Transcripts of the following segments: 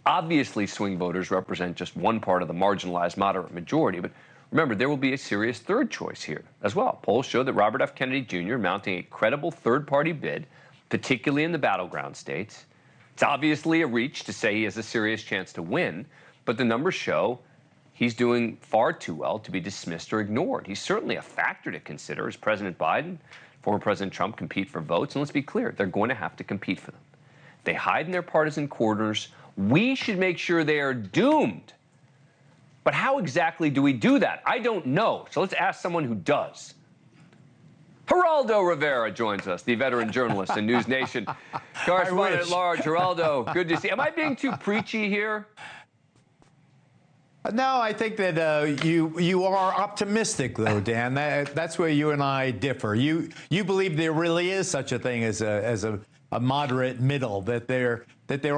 Obviously, swing voters represent just one part of the marginalized moderate majority, but remember, there will be a serious third choice here as well. Polls show that Robert F. Kennedy Jr. mounting a credible third-party bid, particularly in the battleground states. It's obviously a reach to say he has a serious chance to win, but the numbers show he's doing far too well to be dismissed or ignored. He's certainly a factor to consider as President Biden, former President Trump compete for votes, and let's be clear, they're going to have to compete for them. They hide in their partisan corners. We should make sure they are doomed. But how exactly do we do that? I don't know. So let's ask someone who does. Geraldo Rivera joins us, the veteran journalist and NewsNation correspondent at large. Geraldo, good to see you. Am I being too preachy here? No, I think that you are optimistic, though, Dan. That's where you and I differ. You believe there really is such a thing as a moderate middle, that there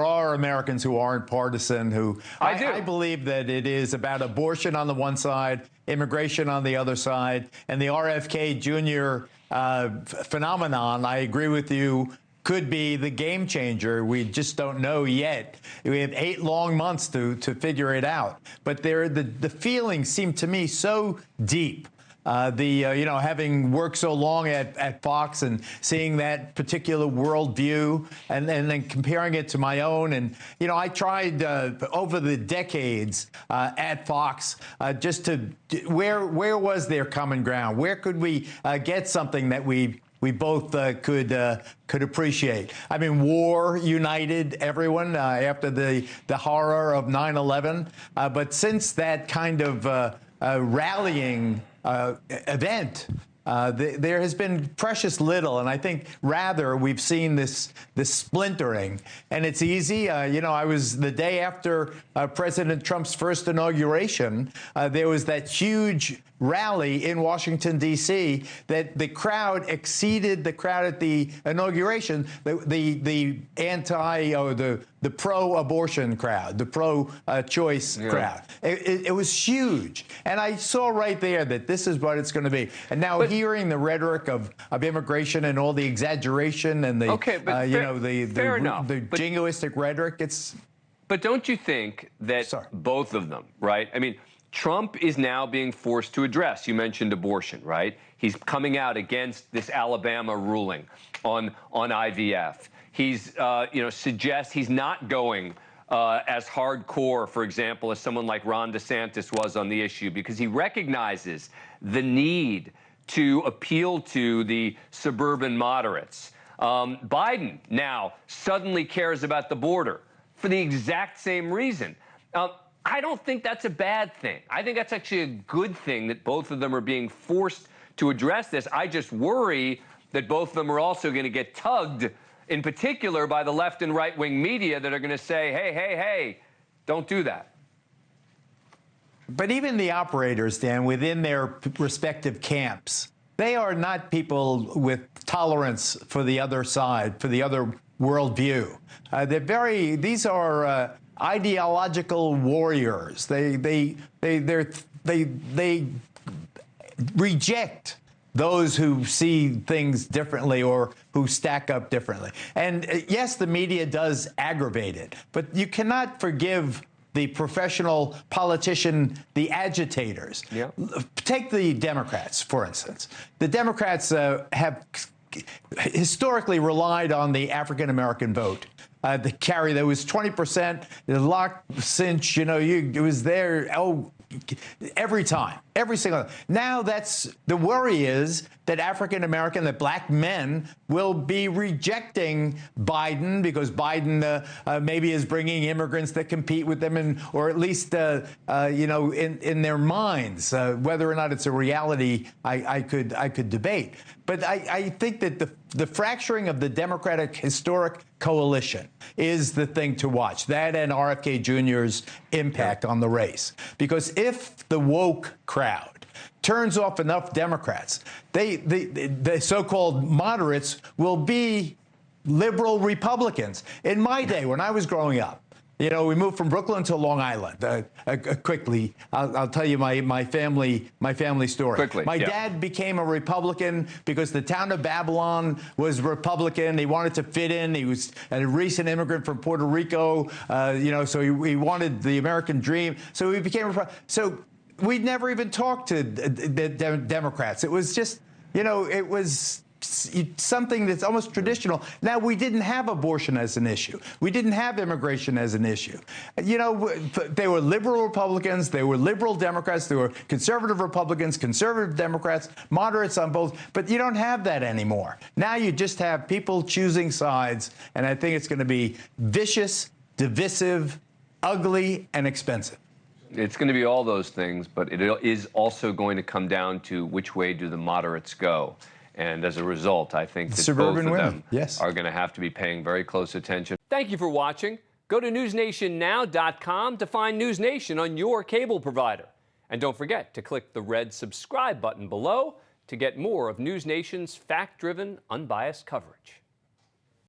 are Americans who aren't partisan, who I believe that it is about abortion on the one side, immigration on the other side, and the RFK Jr. Phenomenon, I agree with you, could be the game changer. We just don't know yet. We have 8 long months to figure it out. But the feelings seem to me so deep. Having worked so long at Fox and seeing that particular worldview and then comparing it to my own. And, I tried over the decades at Fox just to, where was there common ground? Where could we get something that we both could appreciate? I mean, war united everyone after the horror of 9/11. But since that kind of rallying event, there has been precious little, and I think rather we've seen this splintering, and it's easy. I was the day after President Trump's first inauguration. There was that huge rally in Washington, D.C. that the crowd exceeded the crowd at the inauguration, the anti or the pro-abortion crowd, the pro-choice crowd. It was huge. And I saw right there that this is what it's going to be. And now hearing the rhetoric of immigration and all the exaggeration and the, the jingoistic rhetoric, it's... But don't you think that both of them, right? I mean, Trump is now being forced to address, you mentioned abortion, right? He's coming out against this Alabama ruling on IVF. He's, suggests he's not going as hardcore, for example, as someone like Ron DeSantis was on the issue, because he recognizes the need to appeal to the suburban moderates. Biden now suddenly cares about the border for the exact same reason. I don't think that's a bad thing. I think that's actually a good thing that both of them are being forced to address this. I just worry that both of them are also going to get tugged, in particular by the left and right-wing media that are going to say, hey, don't do that. But even the operators, Dan, within their respective camps, they are not people with tolerance for the other side, for the other worldview. These are ideological warriors. They reject those who see things differently or who stack up differently. And yes, the media does aggravate it, but you cannot forgive the professional politician, the agitators. Yeah. Take the Democrats, for instance. The Democrats have historically relied on the African-American vote. The carry, there was 20%, the lock cinch, it was there, every time, every single time. Now the worry is that African-American, that black men will be rejecting Biden because Biden maybe is bringing immigrants that compete with them, or at least, in their minds. Whether or not it's a reality, I could debate. But I think that the fracturing of the Democratic historic coalition is the thing to watch. That and RFK Jr.'s impact on the race. Because if the woke crowd turns off enough Democrats, the so-called moderates will be liberal Republicans. In my day, when I was growing up, You know, we moved from Brooklyn to Long Island. Quickly, I'll tell you my family story. Quickly, my dad became a Republican because the town of Babylon was Republican. He wanted to fit in. He was a recent immigrant from Puerto Rico. You know, so he wanted the American dream. So he became a Republican. So we never even talked to the Democrats. It was just, you know, it was something that's almost traditional. Now, we didn't have abortion as an issue. We didn't have immigration as an issue. You know, they were liberal Republicans, they were liberal Democrats, they were conservative Republicans, conservative Democrats, moderates on both, but you don't have that anymore. Now you just have people choosing sides, and I think it's going to be vicious, divisive, ugly, and expensive. It's going to be all those things, but it is also going to come down to which way do the moderates go. And as a result, I think that both of them are going to have to be paying very close attention. Thank you for watching. Go to newsnationnow.com to find NewsNation on your cable provider. And don't forget to click the red subscribe button below to get more of NewsNation's fact-driven, unbiased coverage.